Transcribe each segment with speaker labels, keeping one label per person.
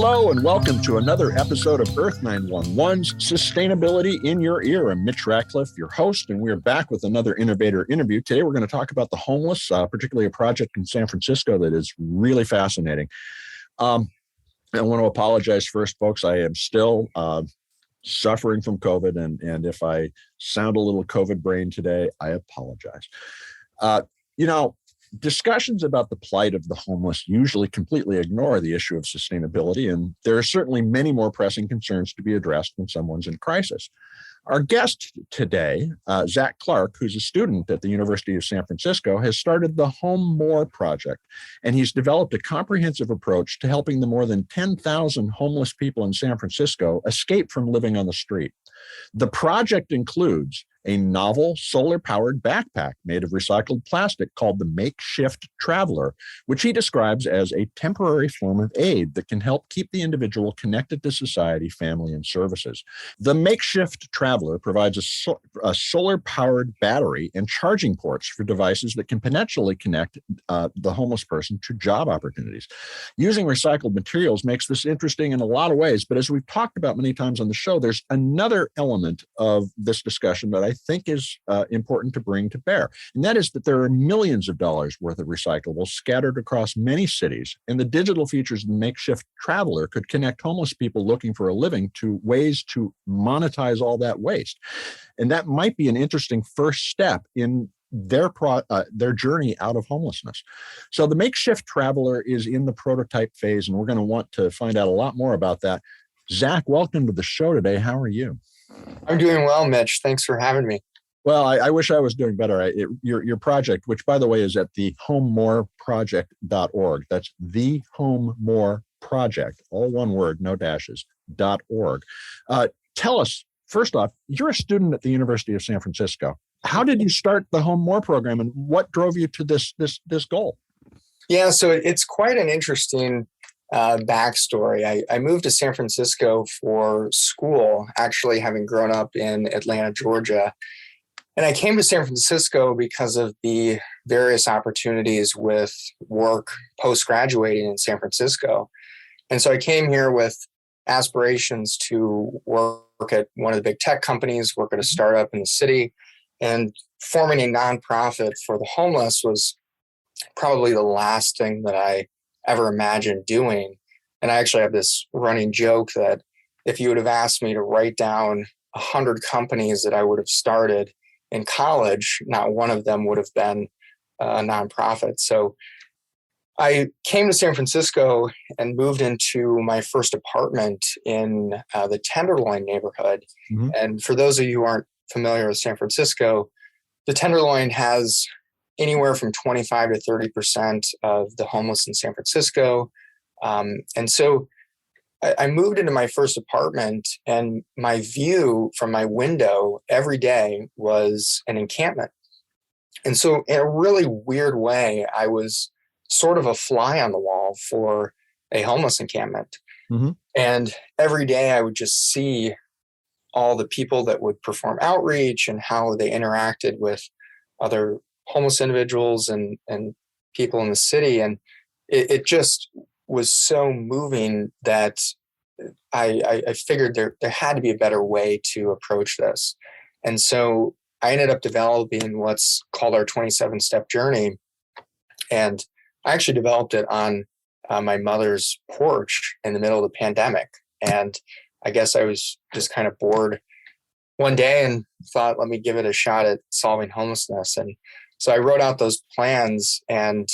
Speaker 1: Hello and welcome to another episode of Earth911's Sustainability in Your Ear. I'm Mitch Ratcliffe, your host, and we're back with another innovator interview. Today we're going to talk about the homeless, particularly a project in San Francisco that is really fascinating. I want to apologize first, folks. I am still suffering from COVID, and if I sound a little COVID brain today, I apologize. Discussions about the plight of the homeless usually completely ignore the issue of sustainability, and there are certainly many more pressing concerns to be addressed when someone's in crisis. Our guest today, Zac Clark, who's a student at the University of San Francisco, has started the HomeMore Project, and he's developed a comprehensive approach to helping the more than 10,000 homeless people in San Francisco escape from living on the street. The project includes a novel solar-powered backpack made of recycled plastic called the Makeshift Traveler, which he describes as a temporary form of aid that can help keep the individual connected to society, family, and services. The Makeshift Traveler provides a solar-powered battery and charging ports for devices that can potentially connect the homeless person to job opportunities. Using recycled materials makes this interesting in a lot of ways, but as we've talked about many times on the show, there's another element of this discussion that I think is important to bring to bear. And that is that there are millions of dollars worth of recyclables scattered across many cities. And the digital features of the Makeshift Traveler could connect homeless people looking for a living to ways to monetize all that waste. And that might be an interesting first step in their journey out of homelessness. So the Makeshift Traveler is in the prototype phase, and we're going to want to find out a lot more about that. Zac, welcome to the show today. How are you?
Speaker 2: I'm doing well, Mitch. Thanks for having me.
Speaker 1: Well, I wish I was doing better. Your project, which by the way is at the HomeMoreProject.org. That's the HomeMore Project, all one word, no dashes, .org. Tell us, first off, you're a student at the University of San Francisco. How did you start the HomeMore program, and what drove you to this goal?
Speaker 2: Yeah, so it's quite an interesting backstory. I moved to San Francisco for school, actually having grown up in Atlanta, Georgia. And I came to San Francisco because of the various opportunities with work post-graduating in San Francisco. And so I came here with aspirations to work at one of the big tech companies, work at a startup in the city, and forming a nonprofit for the homeless was probably the last thing that I ever imagined doing. And I actually have this running joke that if you would have asked me to write down 100 companies that I would have started in college, not one of them would have been a nonprofit. So I came to San Francisco and moved into my first apartment in the Tenderloin neighborhood. Mm-hmm. And for those of you who aren't familiar with San Francisco, the Tenderloin has anywhere from 25 to 30% of the homeless in San Francisco. And so I moved into my first apartment, and my view from my window every day was an encampment. And so in a really weird way, I was sort of a fly on the wall for a homeless encampment. Mm-hmm. And every day I would just see all the people that would perform outreach and how they interacted with other homeless individuals and people in the city. And it just was so moving that I figured there had to be a better way to approach this. And so I ended up developing what's called our 27-step journey. And I actually developed it on my mother's porch in the middle of the pandemic. And I guess I was just kind of bored one day and thought, let me give it a shot at solving homelessness. And so I wrote out those plans, and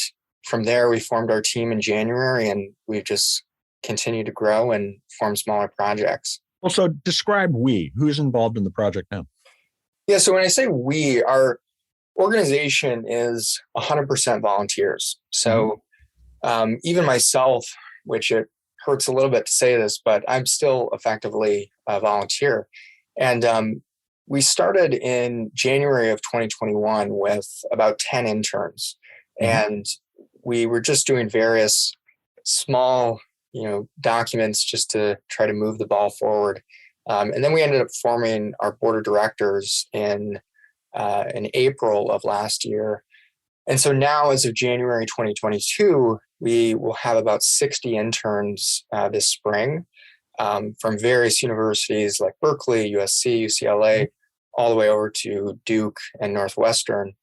Speaker 2: from there we formed our team in January, and we've just continued to grow and form smaller projects.
Speaker 1: Well, so describe we. Who's involved in the project now?
Speaker 2: Yeah, so when I say we, our organization is 100% volunteers. So even myself, which it hurts a little bit to say this, but I'm still effectively a volunteer. And we started in January of 2021 with about 10 interns. Mm-hmm. And we were just doing various small, documents just to try to move the ball forward. And then we ended up forming our board of directors in April of last year. And so now, as of January 2022, we will have about 60 interns this spring from various universities like Berkeley, USC, UCLA, all the way over to Duke and Northwestern.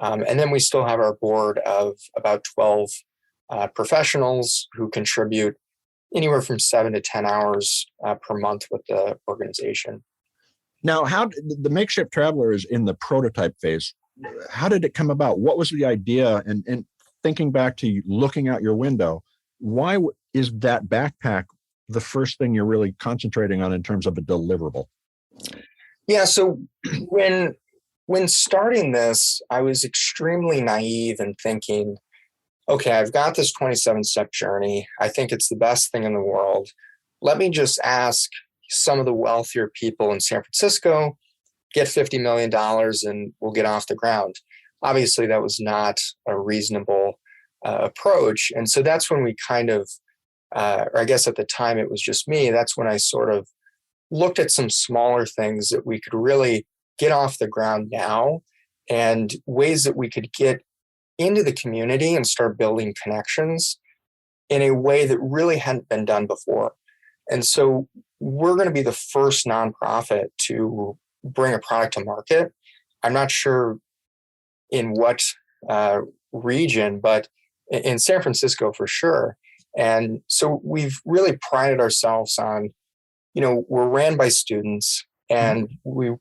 Speaker 2: And then we still have our board of about 12 professionals who contribute anywhere from 7 to 10 hours per month with the organization.
Speaker 1: Now, how the Makeshift Traveler is in the prototype phase. How did it come about? What was the idea? And thinking back to looking out your window, why is that backpack the first thing you're really concentrating on in terms of a deliverable?
Speaker 2: Yeah, so when starting this, I was extremely naive in thinking, okay, I've got this 27-step journey. I think it's the best thing in the world. Let me just ask some of the wealthier people in San Francisco, get $50 million and we'll get off the ground. Obviously, that was not a reasonable approach. And so that's when we kind of, or I guess at the time it was just me, that's when I sort of looked at some smaller things that we could really get off the ground now and ways that we could get into the community and start building connections in a way that really hadn't been done before. And so we're going to be the first nonprofit to bring a product to market. I'm not sure in what region, but in San Francisco for sure. And so we've really prided ourselves on, we're ran by students, and we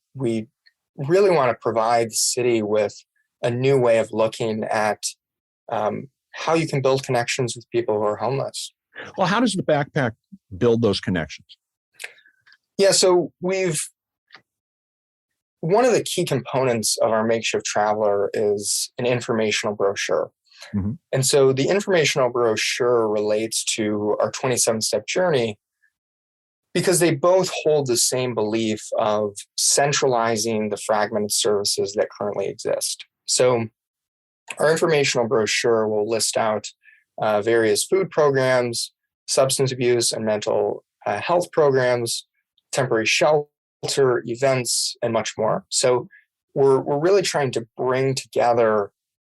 Speaker 2: really want to provide the city with a new way of looking at how you can build connections with people who are homeless.
Speaker 1: Well, how does the backpack build those connections?
Speaker 2: Yeah, so one of the key components of our Makeshift Traveler is an informational brochure. Mm-hmm. And so the informational brochure relates to our 27-step journey because they both hold the same belief of centralizing the fragmented services that currently exist. So our informational brochure will list out various food programs, substance abuse and mental health programs, temporary shelter, events, and much more. So we're really trying to bring together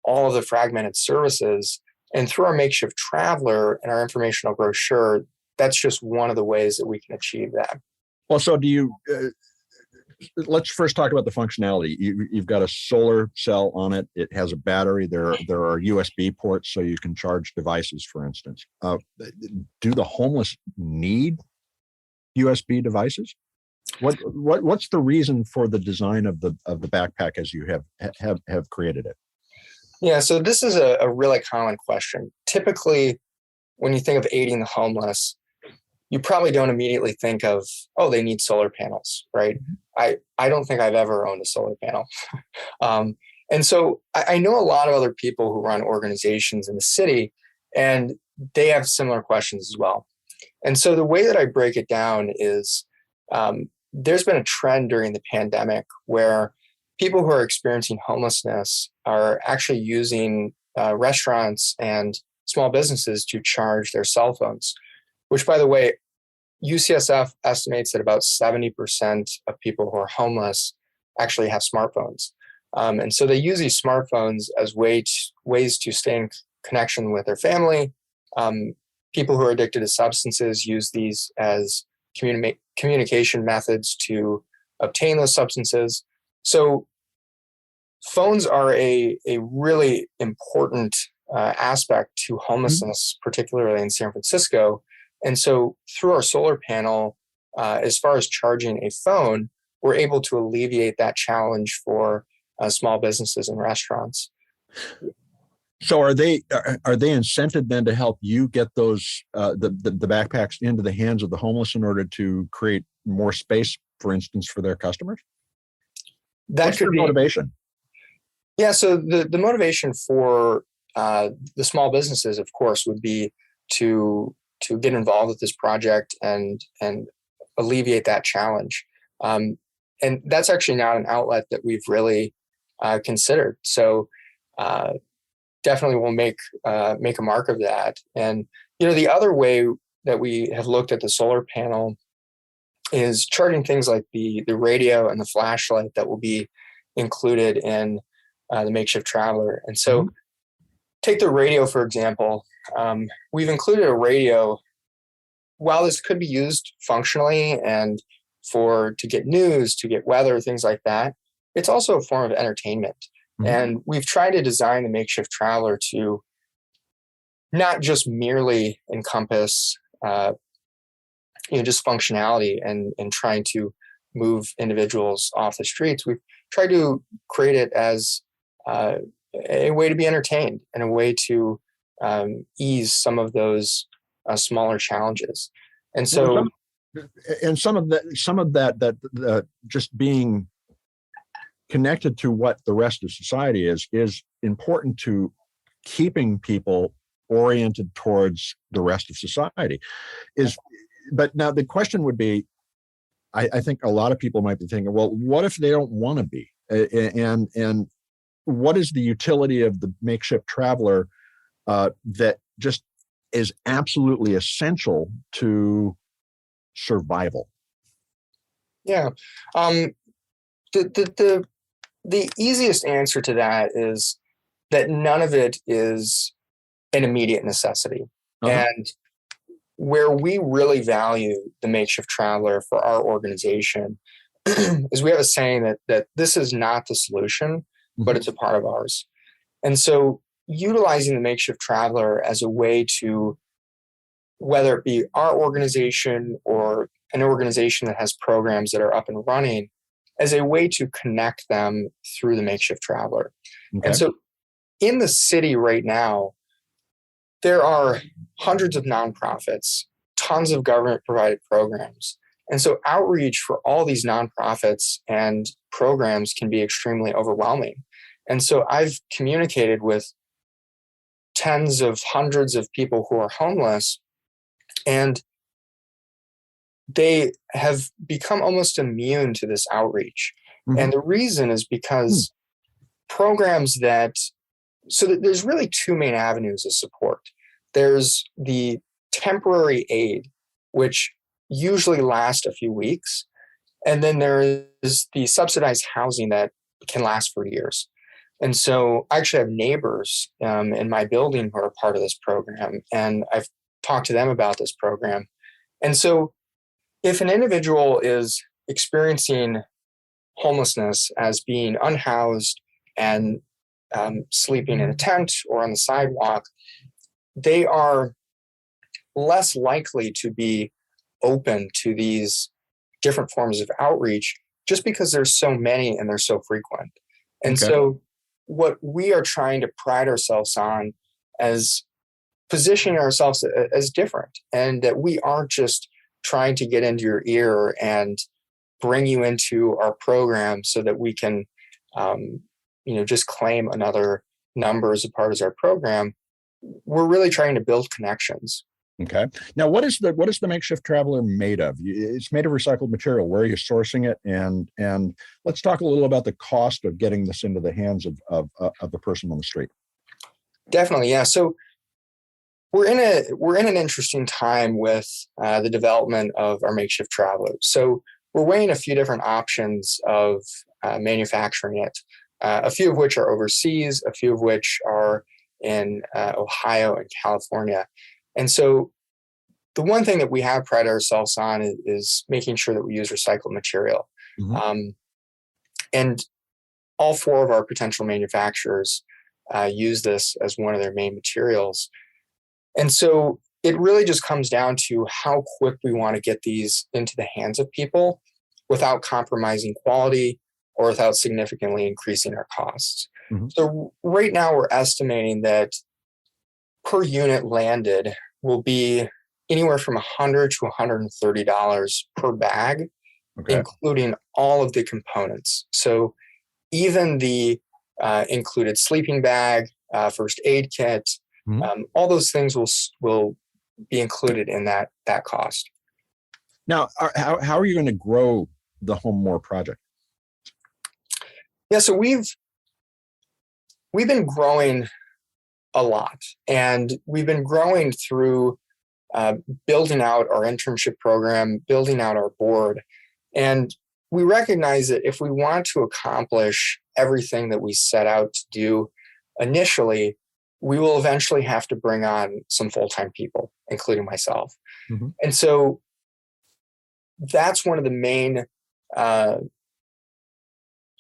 Speaker 2: all of the fragmented services. And through our Makeshift Traveler and our informational brochure, that's just one of the ways that we can achieve that.
Speaker 1: Well, so do you, let's first talk about the functionality. You've got a solar cell on it. It has a battery. There are USB ports so you can charge devices, for instance. Do the homeless need USB devices? What's the reason for the design of the backpack as you have created it?
Speaker 2: Yeah, so this is a really common question. Typically, when you think of aiding the homeless, you probably don't immediately think of, oh, they need solar panels, right? I don't think I've ever owned a solar panel. And so I know a lot of other people who run organizations in the city, and they have similar questions as well. And so the way that I break it down is there's been a trend during the pandemic where people who are experiencing homelessness are actually using restaurants and small businesses to charge their cell phones, which, by the way, UCSF estimates that about 70% of people who are homeless actually have smartphones. And so they use these smartphones as ways to stay in connection with their family. People who are addicted to substances use these as communication methods to obtain those substances. So phones are a really important aspect to homelessness, particularly in San Francisco. And so through our solar panel, as far as charging a phone, we're able to alleviate that challenge for small businesses and restaurants.
Speaker 1: So are they incented then to help you get those the backpacks into the hands of the homeless in order to create more space, for instance, for their customers? What's their motivation?
Speaker 2: Yeah, so the motivation for the small businesses, of course, would be to get involved with this project and alleviate that challenge. And that's actually not an outlet that we've really considered. So definitely we'll make a mark of that. And the other way that we have looked at the solar panel is charging things like the radio and the flashlight that will be included in the Makeshift Traveler. And so take the radio, for example. We've included a radio. While this could be used functionally and to get news, to get weather, things like that, it's also a form of entertainment. Mm-hmm. And we've tried to design the Makeshift Traveler to not just merely encompass just functionality and trying to move individuals off the streets. We've tried to create it as a way to be entertained and a way to ease some of those smaller challenges. And so,
Speaker 1: some of that just being connected to what the rest of society is important to keeping people oriented towards the rest of society. But now the question would be, I think a lot of people might be thinking, well, what if they don't want to be? And what is the utility of the Makeshift Traveler that just is absolutely essential to survival?
Speaker 2: Yeah. The easiest answer to that is that none of it is an immediate necessity. Uh-huh. And where we really value the Makeshift Traveler for our organization is we have a saying that this is not the solution, mm-hmm. but it's a part of ours. And so utilizing the Makeshift Traveler as a way to, whether it be our organization or an organization that has programs that are up and running, as a way to connect them through the Makeshift Traveler. Okay. And so in the city right now, there are hundreds of nonprofits, tons of government-provided programs. And so outreach for all these nonprofits and programs can be extremely overwhelming. And so I've communicated with tens of hundreds of people who are homeless, and they have become almost immune to this outreach. Mm-hmm. And the reason is because programs there's really two main avenues of support. There's the temporary aid, which usually lasts a few weeks. And then there is the subsidized housing that can last for years. And so I actually have neighbors in my building who are part of this program, and I've talked to them about this program. And so if an individual is experiencing homelessness as being unhoused and sleeping in a tent or on the sidewalk, they are less likely to be open to these different forms of outreach just because there's so many and they're so frequent. And so what we are trying to pride ourselves on as positioning ourselves as different, and that we aren't just trying to get into your ear and bring you into our program so that we can just claim another number as a part of our program. We're really trying to build connections.
Speaker 1: Okay. Now, what is the Makeshift Traveler made of? It's made of recycled material. Where are you sourcing it? And let's talk a little about the cost of getting this into the hands of the person on the street.
Speaker 2: Definitely, yeah. So we're in an interesting time with the development of our Makeshift Traveler. So we're weighing a few different options of manufacturing it. A few of which are overseas, a few of which are in Ohio and California. And so the one thing that we have prided ourselves on is making sure that we use recycled material. Mm-hmm. And all four of our potential manufacturers use this as one of their main materials. And so it really just comes down to how quick we want to get these into the hands of people without compromising quality or without significantly increasing our costs. Mm-hmm. So right now we're estimating that per unit landed will be anywhere from $100 to $130 per bag, including all of the components. So even the included sleeping bag, first aid kit, mm-hmm. All those things will be included in that cost.
Speaker 1: Now, how are you going to grow the HomeMore project?
Speaker 2: Yeah, so we've been growing a lot, and we've been growing through building out our internship program, building out our board. And we recognize that if we want to accomplish everything that we set out to do initially, we will eventually have to bring on some full-time people, including myself.
Speaker 1: Mm-hmm.
Speaker 2: And so that's one of the main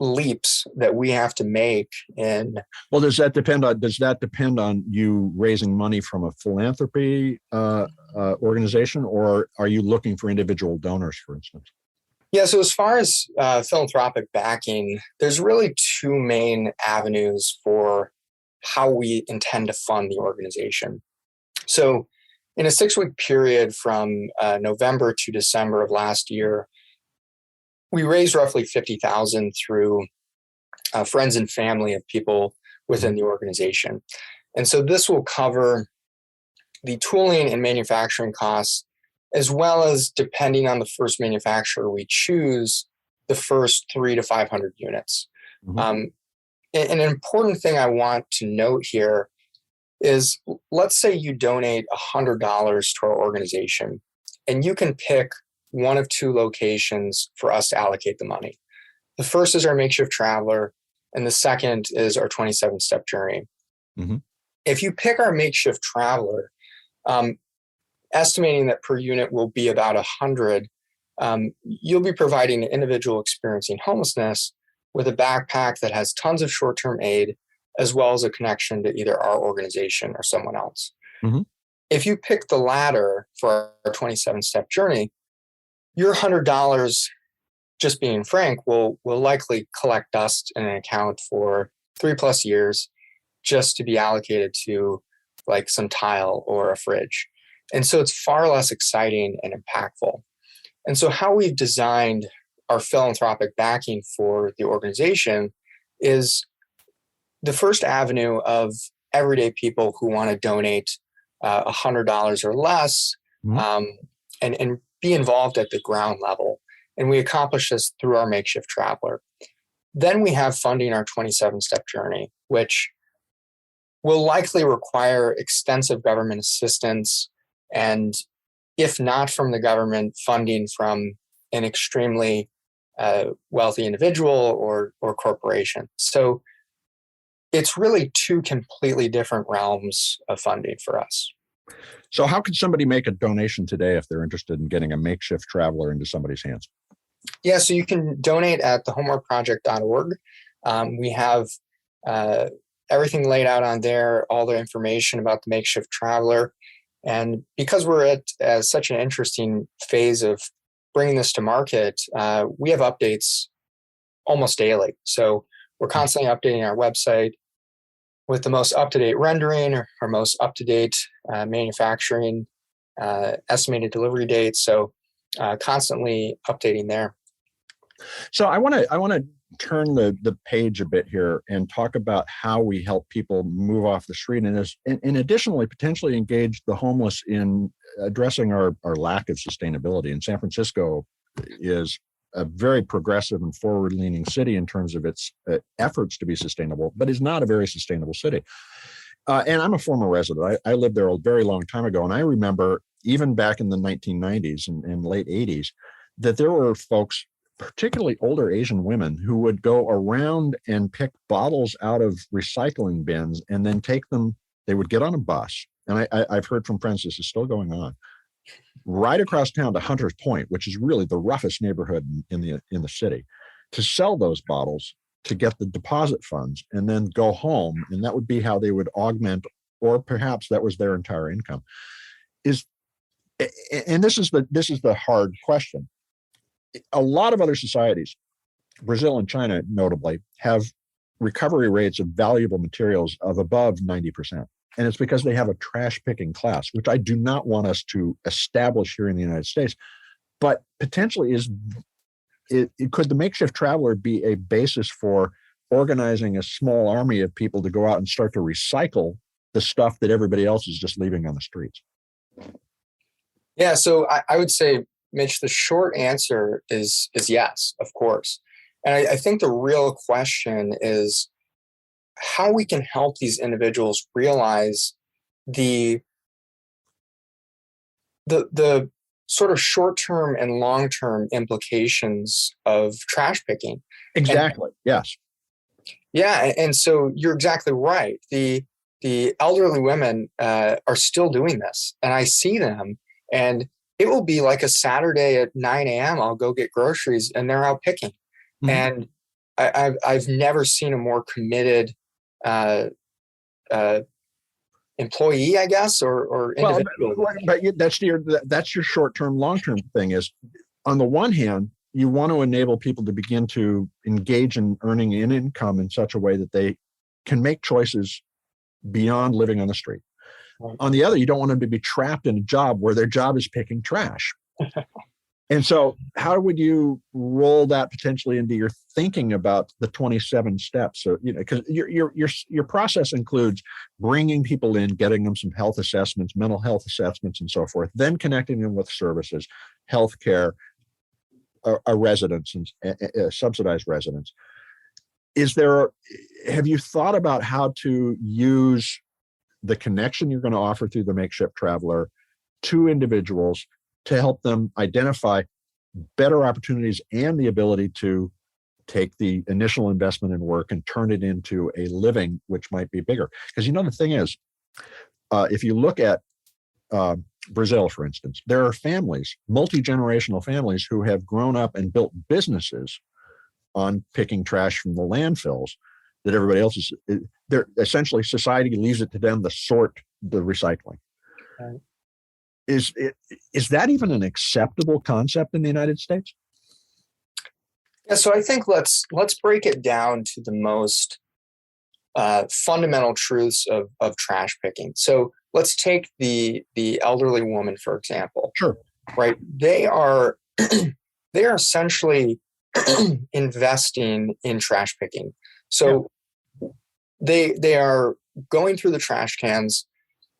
Speaker 2: leaps that we have to make in.
Speaker 1: Well, does that depend on you raising money from a philanthropy organization, or are you looking for individual donors, for instance?
Speaker 2: Yeah, so as far as philanthropic backing, there's really two main avenues for how we intend to fund the organization. So in a 6-week period from November to December of last year, we raised roughly $50,000 through friends and family of people within the organization. And so this will cover the tooling and manufacturing costs, as well as, depending on the first manufacturer we choose, the first 300 to 500 units.
Speaker 1: Mm-hmm.
Speaker 2: An important thing I want to note here is, let's say you donate $100 to our organization, and you can pick one of two locations for us to allocate the money. The first is our Makeshift Traveler, and the second is our 27-step journey.
Speaker 1: Mm-hmm.
Speaker 2: If you pick our Makeshift Traveler, estimating that per unit will be about 100, you'll be providing an individual experiencing homelessness with a backpack that has tons of short-term aid, as well as a connection to either our organization or someone else.
Speaker 1: Mm-hmm.
Speaker 2: If you pick the latter for our 27-step journey, your $100, just being frank, will likely collect dust in an account for 3+ years, just to be allocated to like some tile or a fridge. And so it's far less exciting and impactful. And so how we've designed our philanthropic backing for the organization is the first avenue of everyday people who want to donate $100 or less,
Speaker 1: mm-hmm.
Speaker 2: and be involved at the ground level. And we accomplish this through our Makeshift Traveler. Then we have funding our 27-step journey, which will likely require extensive government assistance, and if not from the government, funding from an extremely wealthy individual or corporation. So it's really two completely different realms of funding for us.
Speaker 1: So how could somebody make a donation today if they're interested in getting a Makeshift Traveler into somebody's hands?
Speaker 2: Yeah, so you can donate at the HomeMoreProject.org. We have everything laid out on there, all the information about the Makeshift Traveler. And because we're at such an interesting phase of bringing this to market, we have updates almost daily. So we're constantly updating our website with the most up-to-date rendering, or most up-to-date manufacturing, estimated delivery dates. So constantly updating there.
Speaker 1: So I want to turn the page a bit here and talk about how we help people move off the street, and additionally potentially engage the homeless in addressing our lack of sustainability. And San Francisco is a very progressive and forward-leaning city in terms of its efforts to be sustainable, but is not a very sustainable city. And I'm a former resident. I lived there a very long time ago, and I remember even back in the 1990s and late 80s that there were folks, particularly older Asian women, who would go around and pick bottles out of recycling bins and then take them. They would get on a bus, and I've heard from friends this is still going on, right across town to Hunter's Point, which is really the roughest neighborhood in the city, to sell those bottles to get the deposit funds and then go home. And that would be how they would augment, or perhaps that was their entire income. And this is the hard question. A lot of other societies, Brazil and China notably, have recovery rates of valuable materials of above 90%. And it's because they have a trash picking class, which I do not want us to establish here in the United States. But potentially could the Makeshift Traveler be a basis for organizing a small army of people to go out and start to recycle the stuff that everybody else is just leaving on the streets?
Speaker 2: Yeah, so I would say, Mitch, the short answer is yes, of course. And I think the real question is how we can help these individuals realize the sort of short-term and long-term implications of trash picking.
Speaker 1: Exactly. Yes.
Speaker 2: Yeah, and so you're exactly right. The the elderly women are still doing this, and I see them, and it will be like a Saturday at 9 a.m. I'll go get groceries, and they're out picking. Mm-hmm. And I've never seen a more committed employee, I guess, or individual.
Speaker 1: Well, but that's your short-term, long-term thing. Is on the one hand, you want to enable people to begin to engage in earning an income in such a way that they can make choices beyond living on the street. Right. On the other, you don't want them to be trapped in a job where their job is picking trash. And so how would you roll that potentially into your thinking about the 27 steps? So, because your process includes bringing people in, getting them some health assessments, mental health assessments, and so forth, then connecting them with services, healthcare, a residence, and subsidized residence. Have you thought about how to use the connection you're going to offer through the Makeshift Traveler to individuals to help them identify better opportunities and the ability to take the initial investment in work and turn it into a living, which might be bigger? Because the thing is, if you look at Brazil, for instance, there are families, multi-generational families, who have grown up and built businesses on picking trash from the landfills that everybody else is. They're essentially, society leaves it to them to sort the recycling. Right. Is that even an acceptable concept in the United States?
Speaker 2: Yeah, so I think let's break it down to the most fundamental truths of trash picking. So let's take the elderly woman, for example.
Speaker 1: Sure.
Speaker 2: Right. They are essentially investing in trash picking. So they are going through the trash cans,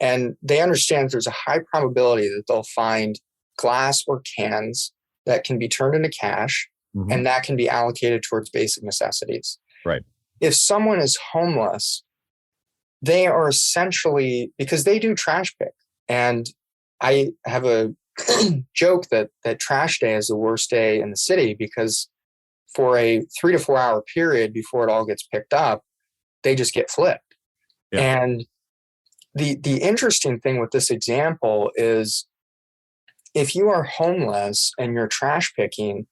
Speaker 2: and they understand there's a high probability that they'll find glass or cans that can be turned into cash, mm-hmm. and that can be allocated towards basic necessities.
Speaker 1: Right.
Speaker 2: If someone is homeless, they are essentially, because they do trash pick, and I have a joke that trash day is the worst day in the city, because for a 3 to 4 hour period before it all gets picked up, they just get flipped. Yeah. And the interesting thing with this example is, if you are homeless and you're trash picking,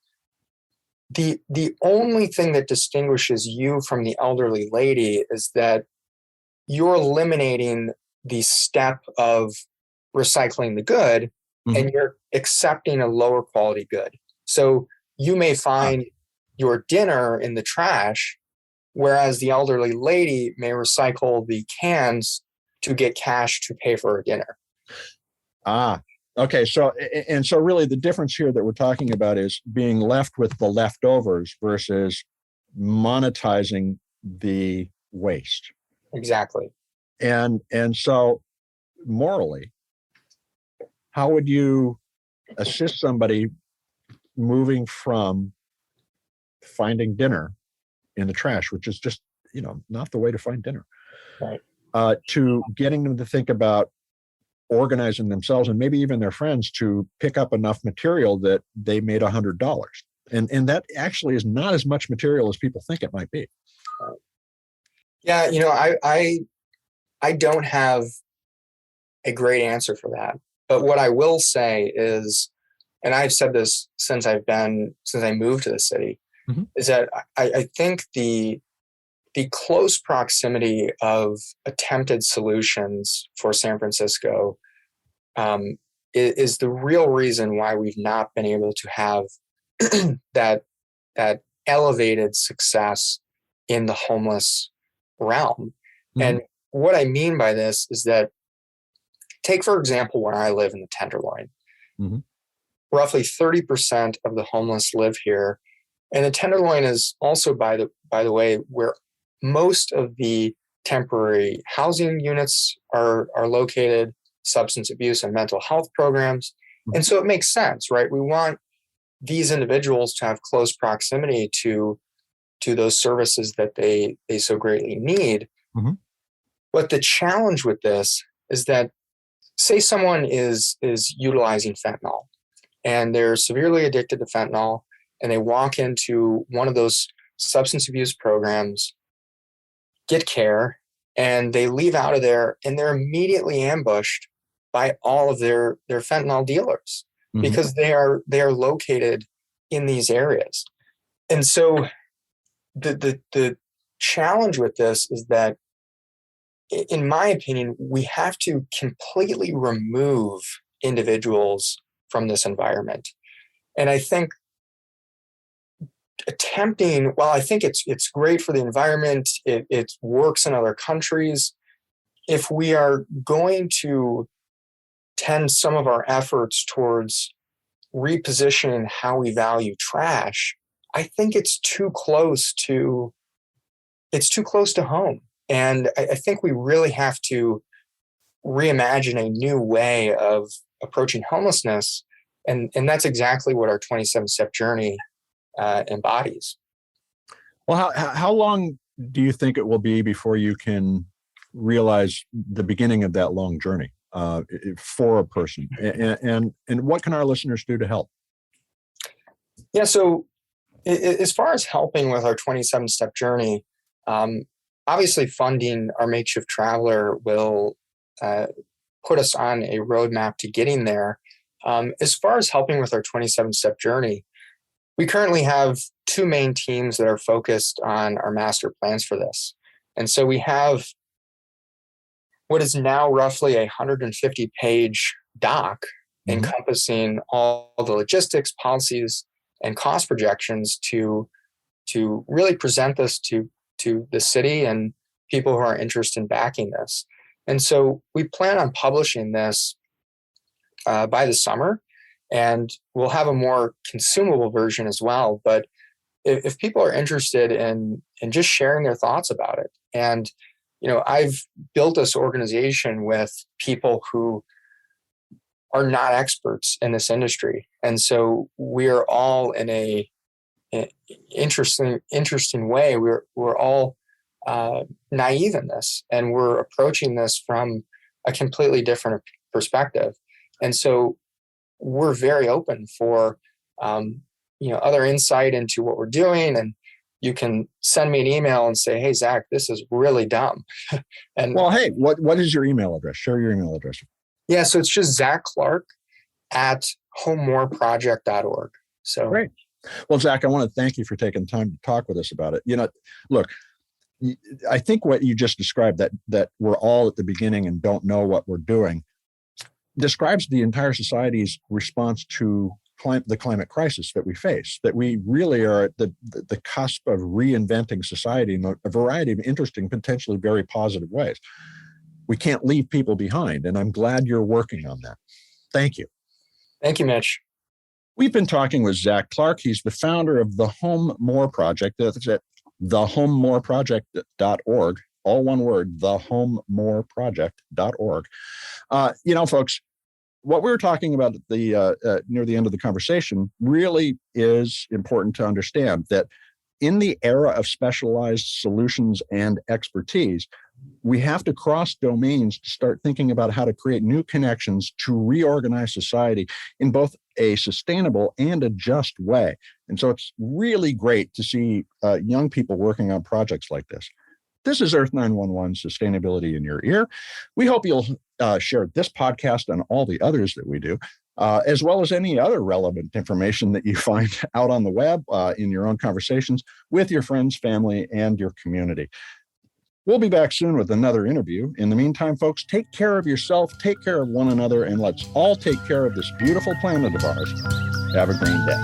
Speaker 2: the only thing that distinguishes you from the elderly lady is that you're eliminating the step of recycling the good, mm-hmm. and you're accepting a lower quality good. So you may find your dinner in the trash, whereas the elderly lady may recycle the cans to get cash to pay for her dinner.
Speaker 1: Okay. So really the difference here that we're talking about is being left with the leftovers versus monetizing the waste.
Speaker 2: Exactly.
Speaker 1: And so morally, how would you assist somebody moving from finding dinner in the trash, which is just, not the way to find dinner,
Speaker 2: right,
Speaker 1: to getting them to think about organizing themselves and maybe even their friends to pick up enough material that they made $100. And that actually is not as much material as people think it might be.
Speaker 2: Yeah, I don't have a great answer for that. But what I will say is, and I've said this since I moved to the city, mm-hmm. is that I think the close proximity of attempted solutions for San Francisco is the real reason why we've not been able to have that elevated success in the homeless realm. Mm-hmm. And what I mean by this is that, take, for example, where I live in the Tenderloin. Mm-hmm. Roughly 30% of the homeless live here. And the Tenderloin is also, by the way, where most of the temporary housing units are located, substance abuse and mental health programs. Mm-hmm. And so it makes sense, right? We want these individuals to have close proximity to those services that they so greatly need. Mm-hmm. But the challenge with this is that, say someone is utilizing fentanyl, and they're severely addicted to fentanyl, and they walk into one of those substance abuse programs, get care, and they leave out of there and they're immediately ambushed by all of their fentanyl dealers because they are located in these areas. And so the challenge with this is that, in my opinion, we have to completely remove individuals from this environment. And I think I think it's great for the environment, it works in other countries. If we are going to tend some of our efforts towards repositioning how we value trash, I think it's too close to home. And I think we really have to reimagine a new way of approaching homelessness. And that's exactly what our 27-step journey embodies.
Speaker 1: Well, how long do you think it will be before you can realize the beginning of that long journey for a person? And what can our listeners do to help?
Speaker 2: Yeah, so as far as helping with our 27-step journey, obviously funding our Makeshift Traveler will put us on a roadmap to getting there. As far as helping with our 27-step journey, we currently have two main teams that are focused on our master plans for this. And so we have what is now roughly a 150-page doc encompassing all the logistics, policies, and cost projections to really present this to the city and people who are interested in backing this. And so we plan on publishing this by the summer, and we'll have a more consumable version as well. But if people are interested in just sharing their thoughts about it, and I've built this organization with people who are not experts in this industry, and so we are all in a interesting way. We're all naive in this, and we're approaching this from a completely different perspective. And so we're very open for other insight into what we're doing. And you can send me an email and say, "Hey, Zach, this is really dumb." And
Speaker 1: well, hey, what is your email address? Share your email address.
Speaker 2: Yeah, so it's just Zac Clark at HomeMoreProject.org. So
Speaker 1: great. Well, Zach, I want to thank you for taking time to talk with us about it. Look, I think what you just described, that we're all at the beginning and don't know what we're doing, describes the entire society's response to the climate crisis that we face, that we really are at the cusp of reinventing society in a variety of interesting, potentially very positive ways. We can't leave people behind, and I'm glad you're working on that. Thank you.
Speaker 2: Thank you, Mitch.
Speaker 1: We've been talking with Zac Clark. He's the founder of the HomeMore Project. That's at thehomemoreproject.org. All one word, thehomemoreproject.org. Folks, what we were talking about at the near the end of the conversation really is important to understand, that in the era of specialized solutions and expertise, we have to cross domains to start thinking about how to create new connections to reorganize society in both a sustainable and a just way. And so it's really great to see young people working on projects like this. This is Earth911 Sustainability in Your Ear. We hope you'll share this podcast and all the others that we do, as well as any other relevant information that you find out on the web, in your own conversations with your friends, family, and your community. We'll be back soon with another interview. In the meantime, folks, take care of yourself, take care of one another, and let's all take care of this beautiful planet of ours. Have a green day.